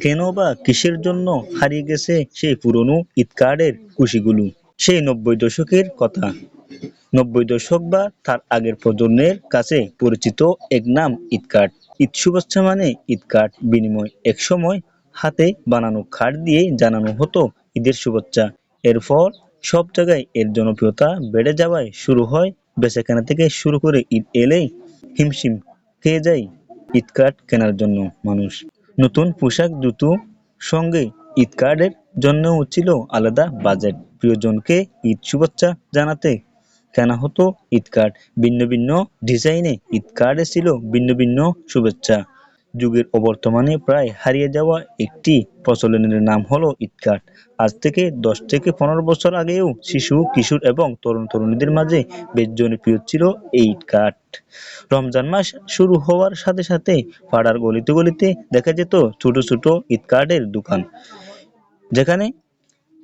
কেন বা কিসের জন্য হারিয়ে গেছে সেই পুরনো ঈদ কার্ডের খুশিগুলো? সেই ৯০ দশকের কথা। ৯০ দশক বা তার আগের প্রজন্মের কাছে পরিচিত এক নাম ঈদ কার্ড। ঈদ শুভেচ্ছা মানে ঈদ কার্ড বিনিময়। একসময় হাতে বানানো কার্ড দিয়ে জানানো হতো ঈদের শুভেচ্ছা। এরপর সব জায়গায় এর জনপ্রিয়তা বেড়ে যাওয়ায় শুরু হয় বেচাকেনা থেকে শুরু করে ঈদ এলেই হিমশিম খেয়ে যায় ঈদ কার্ড কেনার জন্য মানুষ। নতুন পোশাক, জুতো, সঙ্গে ঈদ কার্ডের জন্যও ছিল আলাদা বাজেট। প্রিয়জনকে ঈদ শুভেচ্ছা জানাতে কেনা হতো ঈদ কার্ড। ভিন্ন ভিন্ন ডিজাইনে ঈদ কার্ডে ছিল ভিন্ন ভিন্ন শুভেচ্ছা। যুগের অবর্তমানে প্রায় হারিয়ে যাওয়া একটি প্রচলনের নাম হলো ঈদ কার্ড। আজ থেকে 10 থেকে 15 বছর আগেও শিশু, কিশোর এবং তরুণ-তরুণীদের মাঝে বেশ জনপ্রিয় ছিল এই ঈদ কার্ড। রমজান মাস শুরু হওয়ার সাথে সাথে পাড়ার গলিতে গলিতে দেখা যেত ছোট ছোট ঈদ কার্ডের দোকান, যেখানে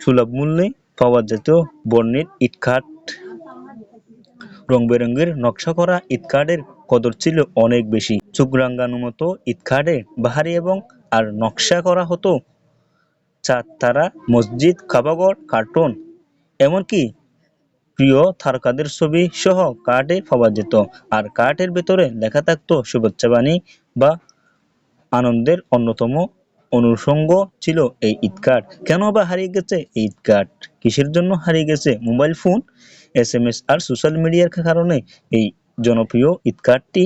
সুলভ মূল্যে পাওয়া যেত বর্ণিল ঈদ কার্ড। রং-বেরঙের নকশা করা ঈদ কার্ডের কদর ছিল অনেক বেশি। চোখ রাঙানোর মতো ঈদ কার্ডে বাহারি এবং আর নকশা করা হতো চাঁদ, তারা, মসজিদ, কাবাঘর, কার্টুন, এমনকি প্রিয় তারকাদের ছবি সহ কার্ডে পাওয়া যেত। আর কার্ডের ভেতরে লেখা থাকতো শুভেচ্ছা বাণী বা আনন্দের অন্যতম অনুষঙ্গ ছিল এই ঈদ কার্ড। কেন বা হারিয়ে গেছে এই ঈদ কার্ড? কিসের জন্য হারিয়ে গেছে? মোবাইল ফোন, এসএমএস আর সোশ্যাল মিডিয়ার কারণে এই জনপ্রিয় ঈদ কার্ডটি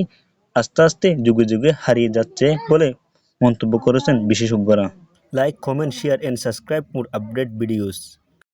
আস্তে আস্তে যুগে যুগে হারিয়ে যাচ্ছে বলে মন্তব্য করেছেন বিশেষজ্ঞরা। Like, comment, share and subscribe for update videos.